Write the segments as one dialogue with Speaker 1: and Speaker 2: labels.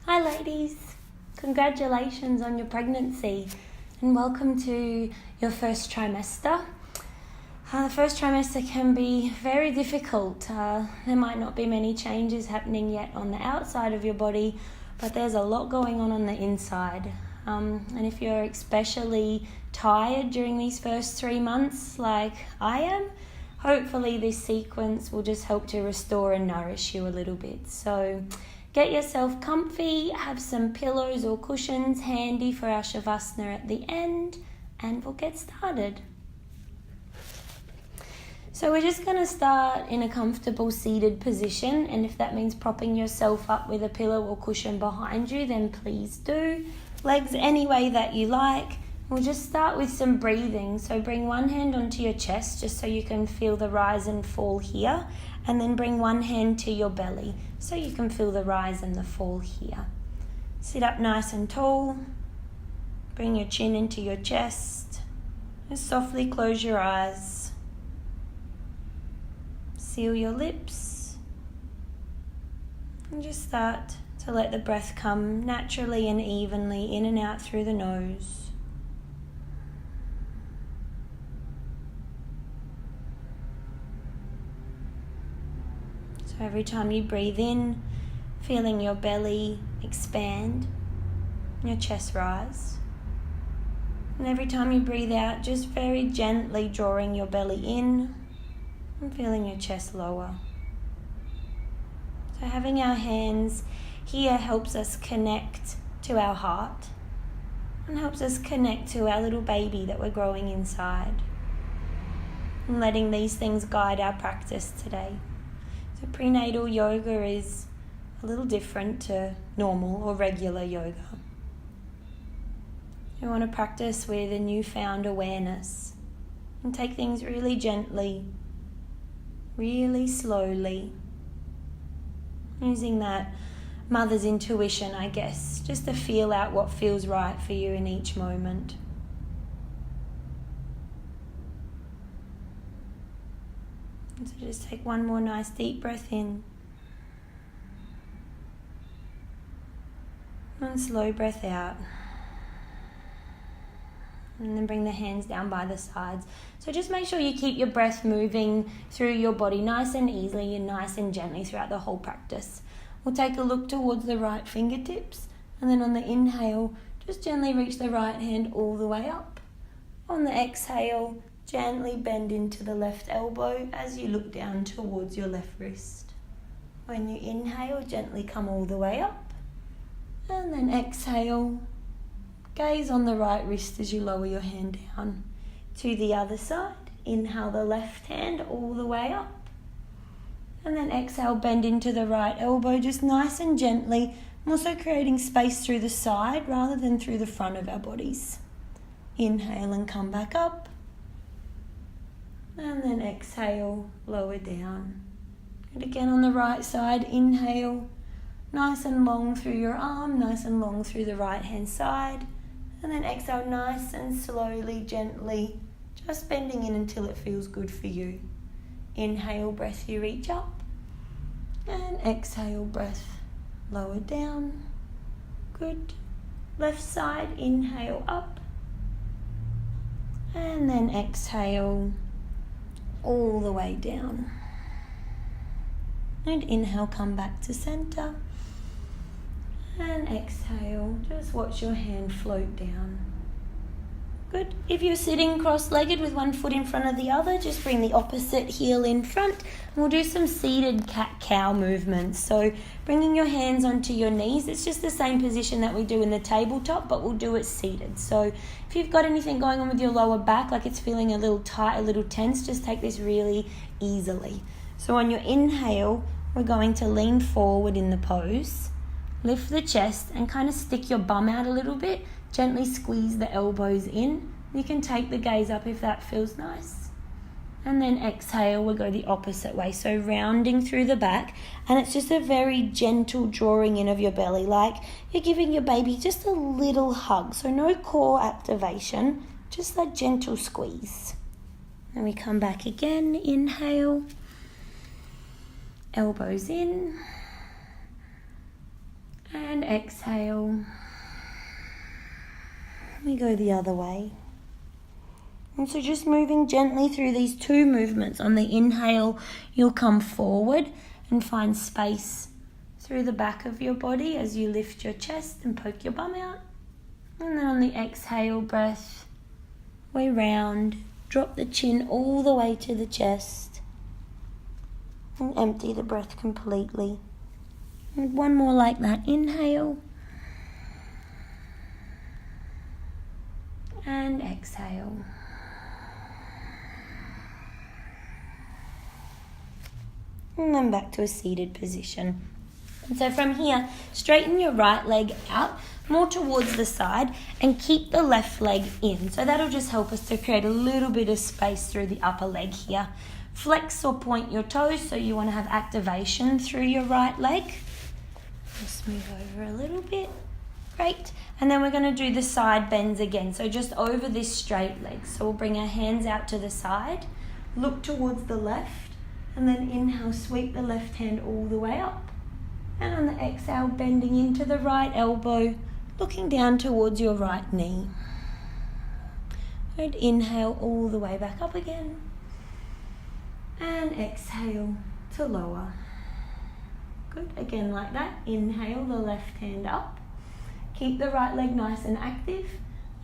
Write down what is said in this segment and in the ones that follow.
Speaker 1: Hi ladies, congratulations on your pregnancy and welcome to your first trimester. The first trimester can be very difficult. There might not be many changes happening yet on the outside of your body, but there's a lot going on the inside. And if you're especially tired during these first 3 months like I am, hopefully this sequence will just help to restore and nourish you a little bit. So get yourself comfy, have some pillows or cushions handy for our Savasana at the end, and we'll get started. So we're just going to start in a comfortable seated position, and if that means propping yourself up with a pillow or cushion behind you, then please do. Legs any way that you like. We'll just start with some breathing. So bring one hand onto your chest just so you can feel the rise and fall here, and then bring one hand to your belly so you can feel the rise and the fall here. Sit up nice and tall. Bring your chin into your chest. Just softly close your eyes. Seal your lips. And just start to let the breath come naturally and evenly in and out through the nose. So every time you breathe in, feeling your belly expand, your chest rise. And every time you breathe out, just very gently drawing your belly in and feeling your chest lower. So having our hands here helps us connect to our heart and helps us connect to our little baby that we're growing inside. And letting these things guide our practice today. So prenatal yoga is a little different to normal or regular yoga. We want to practice with a newfound awareness and take things really gently, really slowly, using that mother's intuition, I guess, just to feel out what feels right for you in each moment. And so just take one more nice deep breath in. And slow breath out. And then bring the hands down by the sides. So just make sure you keep your breath moving through your body nice and easily and nice and gently throughout the whole practice. We'll take a look towards the right fingertips. And then on the inhale, just gently reach the right hand all the way up. On the exhale, gently bend into the left elbow as you look down towards your left wrist. When you inhale, gently come all the way up. And then exhale, gaze on the right wrist as you lower your hand down. To the other side, inhale the left hand all the way up. And then exhale, bend into the right elbow, just nice and gently. I'm also creating space through the side rather than through the front of our bodies. Inhale and come back up. And then exhale, lower down. And again on the right side, inhale, nice and long through your arm, nice and long through the right hand side. And then exhale nice and slowly, gently, just bending in until it feels good for you. Inhale, breath, you reach up. And exhale, breath, lower down. Good. Left side, inhale up. And then exhale all the way down. And inhale, come back to center. And exhale, just watch your hand float down. Good. If you're sitting cross-legged with one foot in front of the other, just bring the opposite heel in front. And we'll do some seated cat-cow movements. So bringing your hands onto your knees, it's just the same position that we do in the tabletop, but we'll do it seated. So if you've got anything going on with your lower back, like it's feeling a little tight, a little tense, just take this really easily. So on your inhale, we're going to lean forward in the pose, lift the chest and kind of stick your bum out a little bit. Gently squeeze the elbows in. You can take the gaze up if that feels nice. And then exhale, we'll go the opposite way. So rounding through the back, and it's just a very gentle drawing in of your belly, like you're giving your baby just a little hug. So no core activation, just that gentle squeeze. And we come back again, inhale, elbows in, And exhale. We go the other way. And so just moving gently through these two movements. On the inhale, you'll come forward and find space through the back of your body as you lift your chest and poke your bum out. And then on the exhale breath, way round, drop the chin all the way to the chest and empty the breath completely. And one more like that. Inhale and exhale. And then back to a seated position. And so from here, straighten your right leg out more towards the side and keep the left leg in. So that'll just help us to create a little bit of space through the upper leg here. Flex or point your toes, so you want to have activation through your right leg. Just move over a little bit. Great. And then we're going to do the side bends again. So just over this straight leg. So we'll bring our hands out to the side, look towards the left, and then inhale, sweep the left hand all the way up. And on the exhale, bending into the right elbow, looking down towards your right knee. Good. Inhale all the way back up again. And exhale to lower. Good. Again like that. Inhale the left hand up. Keep the right leg nice and active.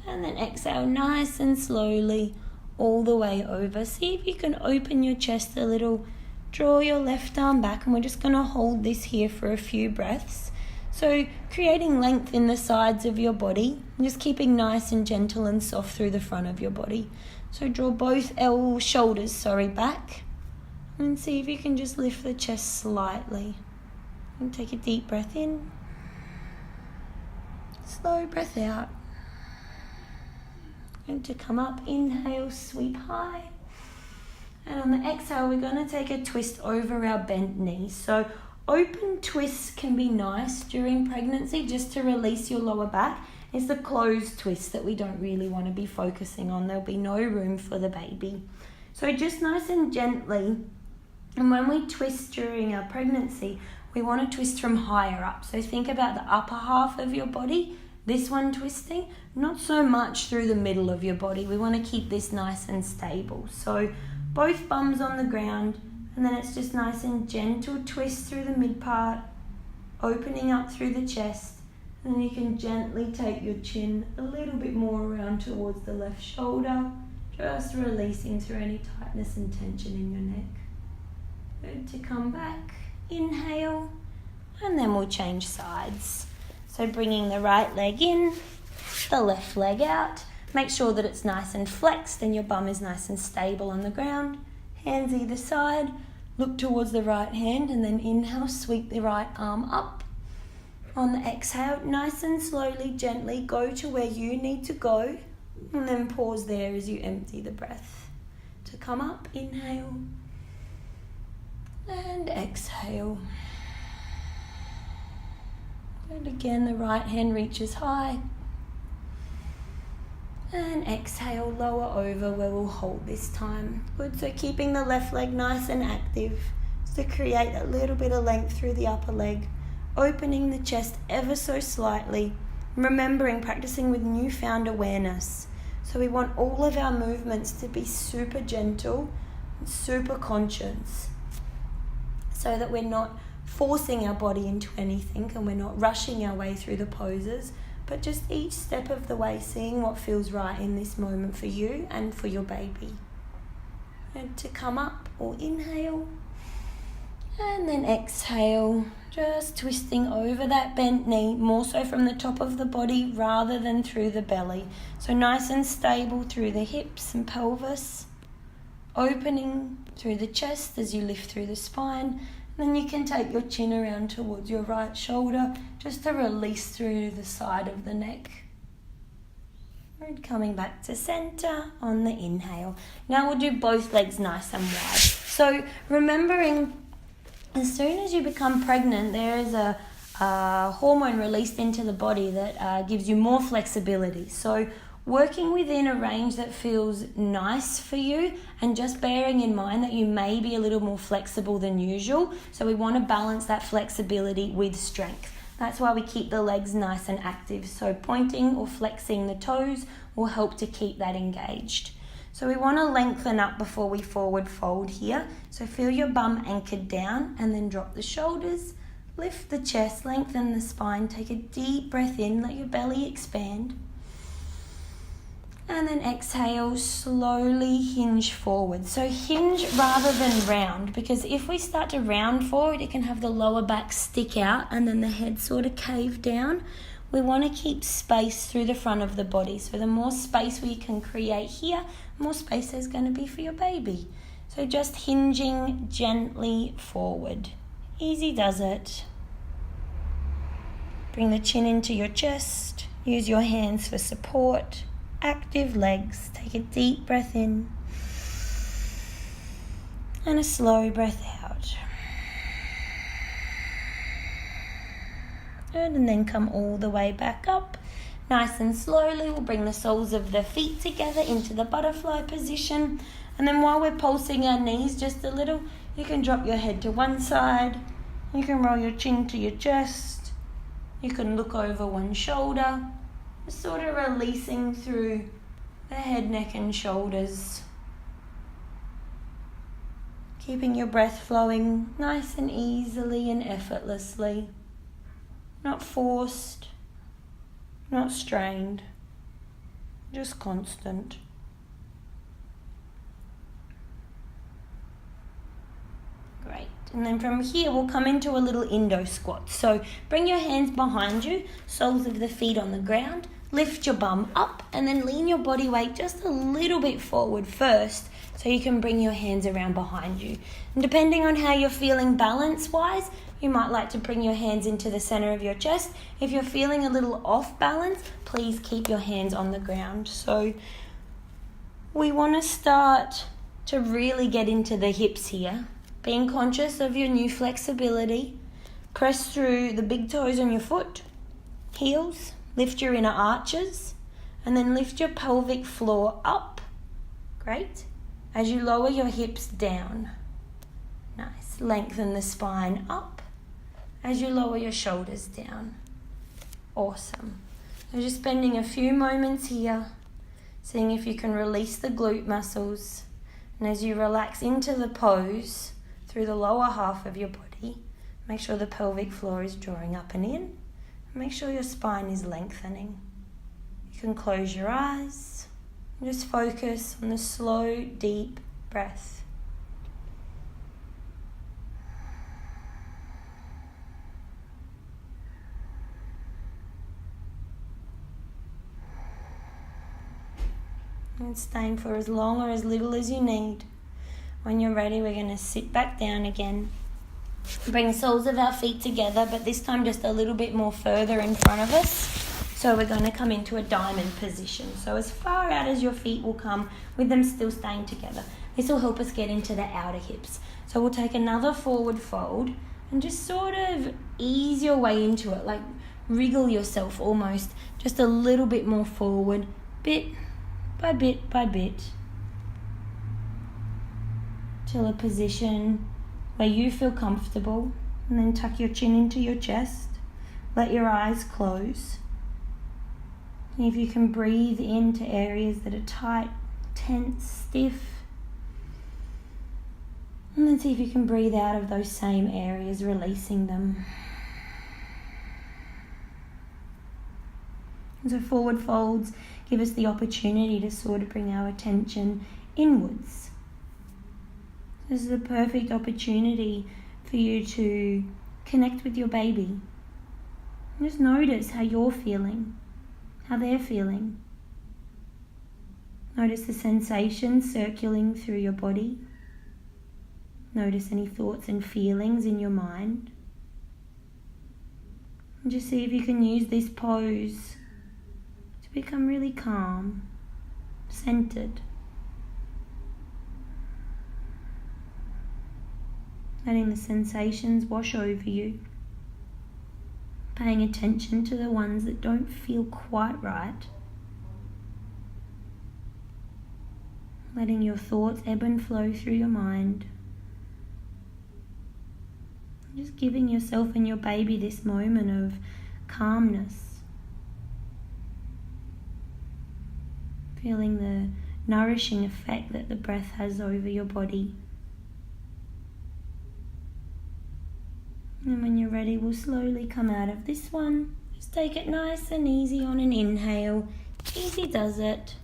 Speaker 1: And then exhale nice and slowly all the way over. See if you can open your chest a little. Draw your left arm back, and we're just going to hold this here for a few breaths. So creating length in the sides of your body, just keeping nice and gentle and soft through the front of your body. So draw both shoulders back, and see if you can just lift the chest slightly. And take a deep breath in, slow breath out. And to come up, inhale, sweep high. And on the exhale, we're going to take a twist over our bent knees. So open twists can be nice during pregnancy just to release your lower back. It's the closed twist that we don't really want to be focusing on. There'll be no room for the baby. So just nice and gently. And when we twist during our pregnancy, we want to twist from higher up. So think about the upper half of your body, this one twisting, not so much through the middle of your body. We want to keep this nice and stable. So both bums on the ground, and then it's just nice and gentle twist through the mid part, opening up through the chest, and then you can gently take your chin a little bit more around towards the left shoulder, just releasing through any tightness and tension in your neck. Good. To come back, inhale, and then we'll change sides. So bringing the right leg in, the left leg out. Make sure that it's nice and flexed and your bum is nice and stable on the ground. Hands either side. Look towards the right hand, and then inhale, sweep the right arm up. On the exhale, nice and slowly, gently go to where you need to go, and then pause there as you empty the breath. To come up, inhale and exhale. And again, the right hand reaches high. And exhale, lower over where we'll hold this time. Good, so keeping the left leg nice and active to create a little bit of length through the upper leg. Opening the chest ever so slightly. Remembering, practicing with newfound awareness. So we want all of our movements to be super gentle and super conscious. So that we're not forcing our body into anything and we're not rushing our way through the poses. But just each step of the way, seeing what feels right in this moment for you and for your baby. And to come up, or inhale, and then exhale, just twisting over that bent knee, more so from the top of the body rather than through the belly. So nice and stable through the hips and pelvis, opening through the chest as you lift through the spine. Then you can take your chin around towards your right shoulder just to release through the side of the neck. And coming back to center on the inhale. Now we'll do both legs nice and wide. So remembering, as soon as you become pregnant, there is a hormone released into the body that gives you more flexibility. So working within a range that feels nice for you, and just bearing in mind that you may be a little more flexible than usual. So we want to balance that flexibility with strength. That's why we keep the legs nice and active. So pointing or flexing the toes will help to keep that engaged. So we want to lengthen up before we forward fold here. So feel your bum anchored down and then drop the shoulders. Lift the chest, lengthen the spine. Take a deep breath in, let your belly expand. And then exhale, slowly hinge forward. So hinge rather than round, because if we start to round forward, it can have the lower back stick out and then the head sort of cave down. We want to keep space through the front of the body. So the more space we can create here, more space there's going to be for your baby. So just hinging gently forward. Easy does it. Bring the chin into your chest. Use your hands for support. Active legs. Take a deep breath in and a slow breath out. Good, and then come all the way back up. Nice and slowly, we'll bring the soles of the feet together into the butterfly position. And then while we're pulsing our knees just a little, you can drop your head to one side. You can roll your chin to your chest. You can look over one shoulder. Sort of releasing through the head, neck and shoulders. Keeping your breath flowing nice and easily and effortlessly. Not forced, not strained, just constant. Great. And then from here, we'll come into a little Endo squat. So bring your hands behind you, soles of the feet on the ground, lift your bum up, and then lean your body weight just a little bit forward first so you can bring your hands around behind you. And depending on how you're feeling balance-wise, you might like to bring your hands into the center of your chest. If you're feeling a little off balance, please keep your hands on the ground. So we want to start to really get into the hips here. Being conscious of your new flexibility. Press through the big toes on your foot, heels, lift your inner arches, and then lift your pelvic floor up. Great. As you lower your hips down. Nice. Lengthen the spine up as you lower your shoulders down. Awesome. So just spending a few moments here, seeing if you can release the glute muscles. And as you relax into the pose, through the lower half of your body, make sure the pelvic floor is drawing up and in. Make sure your spine is lengthening. You can close your eyes and just focus on the slow, deep breath. And staying for as long or as little as you need. When you're ready, we're going to sit back down again. Bring the soles of our feet together, but this time just a little bit more further in front of us. So we're going to come into a diamond position. So as far out as your feet will come, with them still staying together. This will help us get into the outer hips. So we'll take another forward fold and just sort of ease your way into it, like wriggle yourself almost, just a little bit more forward, bit by bit by bit, till a position where you feel comfortable, and then tuck your chin into your chest. Let your eyes close. And if you can breathe into areas that are tight, tense, stiff, and then see if you can breathe out of those same areas, releasing them. And so forward folds give us the opportunity to sort of bring our attention inwards. This is a perfect opportunity for you to connect with your baby. Just notice how you're feeling, how they're feeling. Notice the sensations circling through your body. Notice any thoughts and feelings in your mind. And just see if you can use this pose to become really calm, centered. Letting the sensations wash over you. Paying attention to the ones that don't feel quite right. Letting your thoughts ebb and flow through your mind. Just giving yourself and your baby this moment of calmness. Feeling the nourishing effect that the breath has over your body. And when you're ready, we'll slowly come out of this one. Just take it nice and easy on an inhale. Easy does it.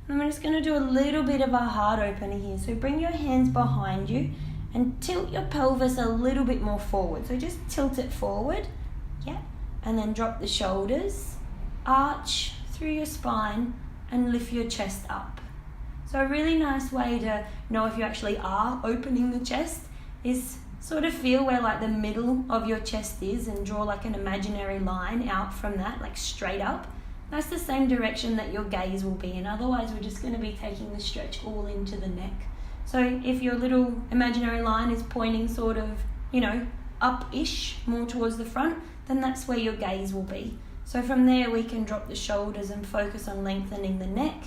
Speaker 1: And we're just going to do a little bit of a heart opener here. So bring your hands behind you and tilt your pelvis a little bit more forward. So just tilt it forward. Yeah. And then drop the shoulders. Arch through your spine and lift your chest up. So a really nice way to know if you actually are opening the chest is sort of feel where like the middle of your chest is and draw like an imaginary line out from that, like straight up. That's the same direction that your gaze will be in. Otherwise, we're just going to be taking the stretch all into the neck. So if your little imaginary line is pointing sort of, up-ish, more towards the front, then that's where your gaze will be. So from there, we can drop the shoulders and focus on lengthening the neck,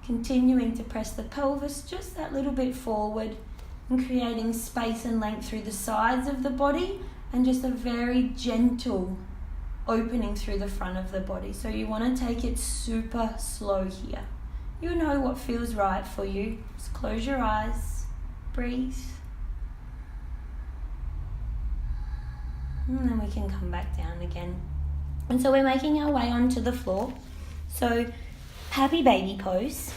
Speaker 1: continuing to press the pelvis just that little bit forward and creating space and length through the sides of the body and just a very gentle opening through the front of the body. So you want to take it super slow here. You know what feels right for you. Just close your eyes, breathe. And then we can come back down again. And so we're making our way onto the floor. So happy baby pose.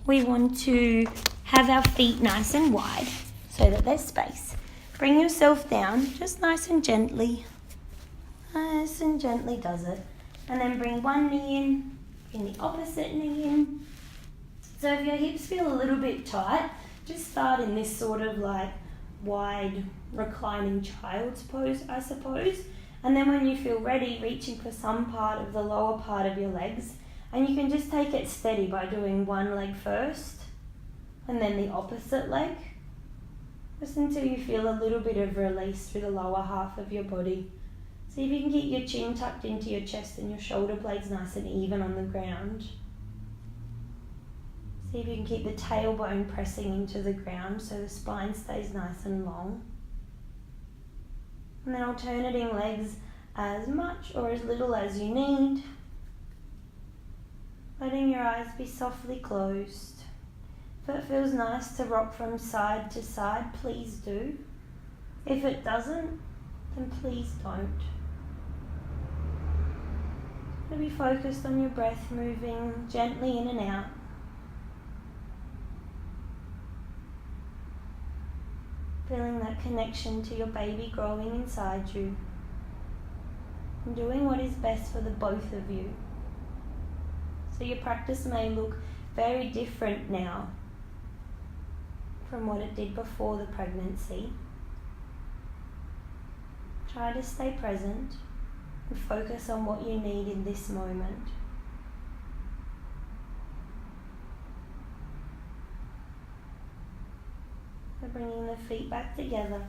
Speaker 1: We want to have our feet nice and wide so that there's space. Bring yourself down, just nice and gently. Nice and gently does it. And then bring one knee in, bring the opposite knee in. So if your hips feel a little bit tight, just start in this sort of like wide reclining child's pose, I suppose. And then when you feel ready, reaching for some part of the lower part of your legs. And you can just take it steady by doing one leg first and then the opposite leg. Just until you feel a little bit of release through the lower half of your body. See if you can keep your chin tucked into your chest and your shoulder blades nice and even on the ground. See if you can keep the tailbone pressing into the ground so the spine stays nice and long. And then alternating legs as much or as little as you need. Letting your eyes be softly closed. If it feels nice to rock from side to side, please do. If it doesn't, then please don't. Be focused on your breath moving gently in and out. Feeling that connection to your baby growing inside you. And doing what is best for the both of you. So your practice may look very different now from what it did before the pregnancy. Try to stay present and focus on what you need in this moment. So bringing the feet back together.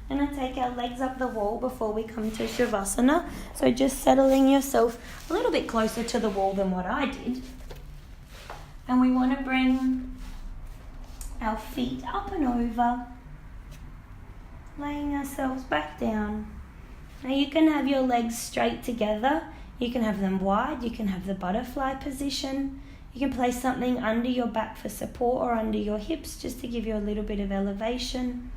Speaker 1: And I take our legs up the wall before we come to Savasana. So just settling yourself a little bit closer to the wall than what I did. And we want to bring our feet up and over, laying ourselves back down. Now you can have your legs straight together. You can have them wide. You can have the butterfly position. You can place something under your back for support or under your hips just to give you a little bit of elevation.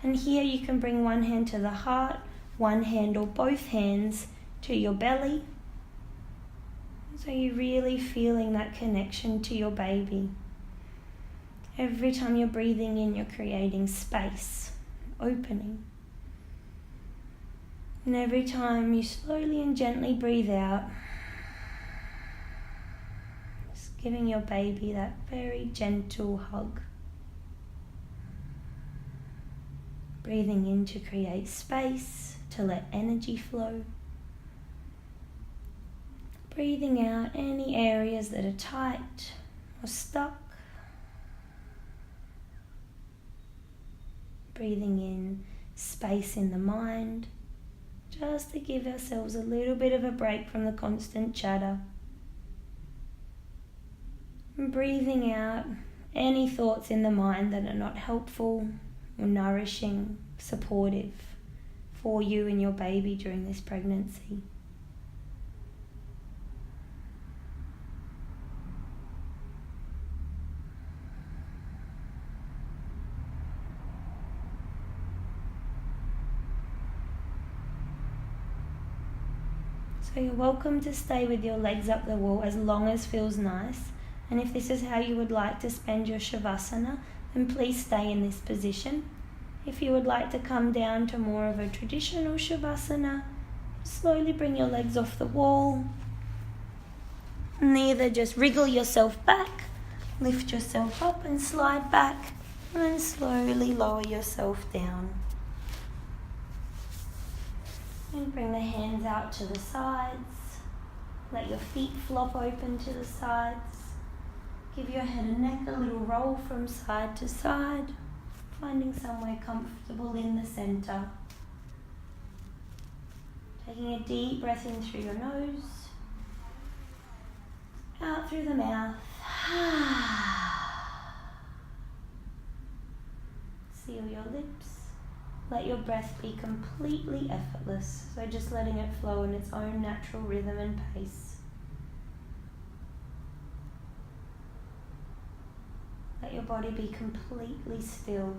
Speaker 1: And here you can bring one hand to the heart, one hand or both hands to your belly. So you're really feeling that connection to your baby. Every time you're breathing in, you're creating space, opening. And every time you slowly and gently breathe out, just giving your baby that very gentle hug. Breathing in to create space, to let energy flow. Breathing out any areas that are tight or stuck. Breathing in space in the mind, just to give ourselves a little bit of a break from the constant chatter. And breathing out any thoughts in the mind that are not helpful or nourishing, supportive for you and your baby during this pregnancy. So you're welcome to stay with your legs up the wall as long as feels nice. And if this is how you would like to spend your Savasana, then please stay in this position. If you would like to come down to more of a traditional Savasana, slowly bring your legs off the wall. And either just wriggle yourself back, lift yourself up and slide back, and then slowly lower yourself down. And bring the hands out to the sides. Let your feet flop open to the sides. Give your head and neck a little roll from side to side, finding somewhere comfortable in the center. Taking a deep breath in through your nose, out through the mouth. Seal your lips. Let your breath be completely effortless, so just letting it flow in its own natural rhythm and pace. Let your body be completely still.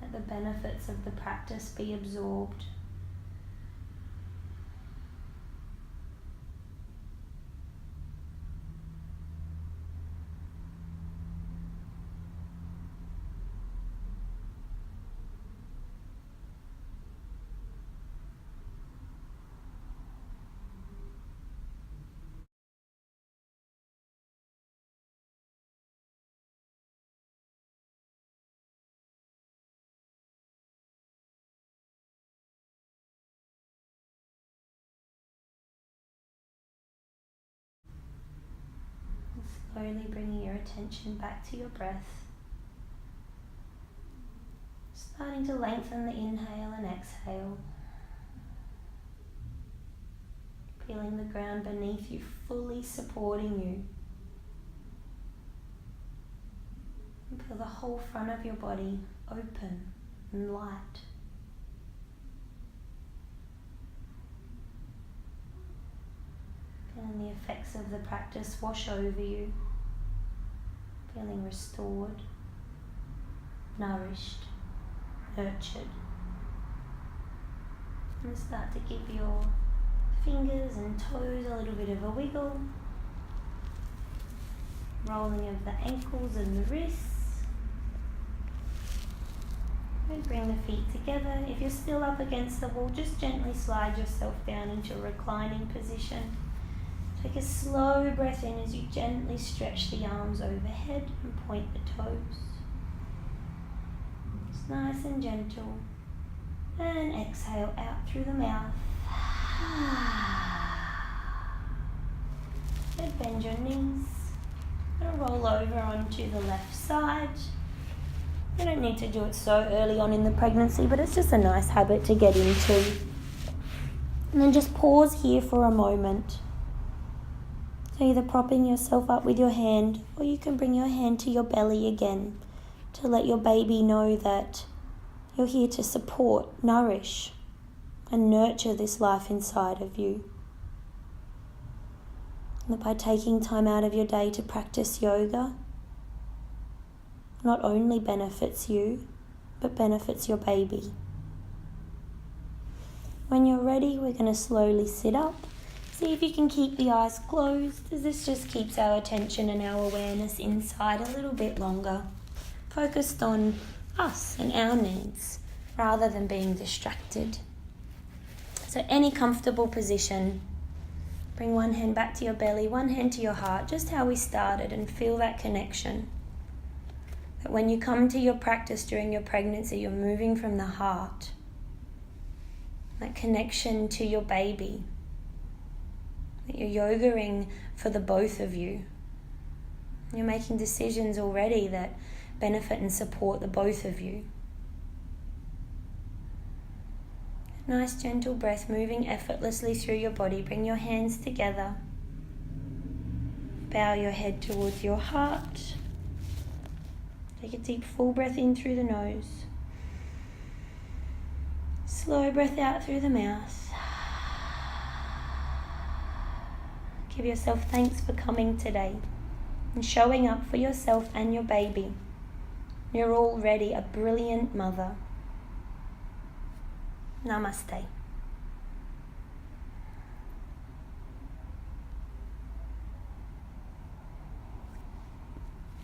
Speaker 1: Let the benefits of the practice be absorbed. Slowly bringing your attention back to your breath. Starting to lengthen the inhale and exhale. Feeling the ground beneath you fully supporting you. And feel the whole front of your body open and light. Feeling the effects of the practice wash over you. Feeling restored, nourished, nurtured. And start to give your fingers and toes a little bit of a wiggle. Rolling of the ankles and the wrists. And bring the feet together. If you're still up against the wall, just gently slide yourself down into a reclining position. Take a slow breath in as you gently stretch the arms overhead and point the toes. It's nice and gentle. And exhale out through the mouth. And bend your knees. And roll over onto the left side. You don't need to do it so early on in the pregnancy, but it's just a nice habit to get into. And then just pause here for a moment. So either propping yourself up with your hand, or you can bring your hand to your belly again to let your baby know that you're here to support, nourish, and nurture this life inside of you. And that by taking time out of your day to practice yoga, not only benefits you, but benefits your baby. When you're ready, we're going to slowly sit up. See if you can keep the eyes closed, as this just keeps our attention and our awareness inside a little bit longer, focused on us and our needs, rather than being distracted. So any comfortable position, bring one hand back to your belly, one hand to your heart, just how we started, and feel that connection. That when you come to your practice during your pregnancy, you're moving from the heart, that connection to your baby, that you're yogaing for the both of you. You're making decisions already that benefit and support the both of you. Nice gentle breath moving effortlessly through your body. Bring your hands together. Bow your head towards your heart. Take a deep full breath in through the nose. Slow breath out through the mouth. Give yourself thanks for coming today and showing up for yourself and your baby. You're already a brilliant mother. Namaste.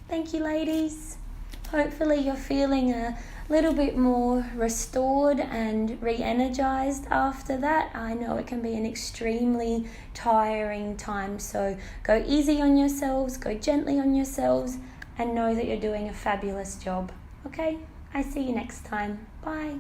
Speaker 1: Thank you, ladies. Hopefully you're feeling a little bit more restored and re-energized after that. I know it can be an extremely tiring time, so go easy on yourselves, go gently on yourselves, and know that you're doing a fabulous job. Okay? I see you next time. Bye.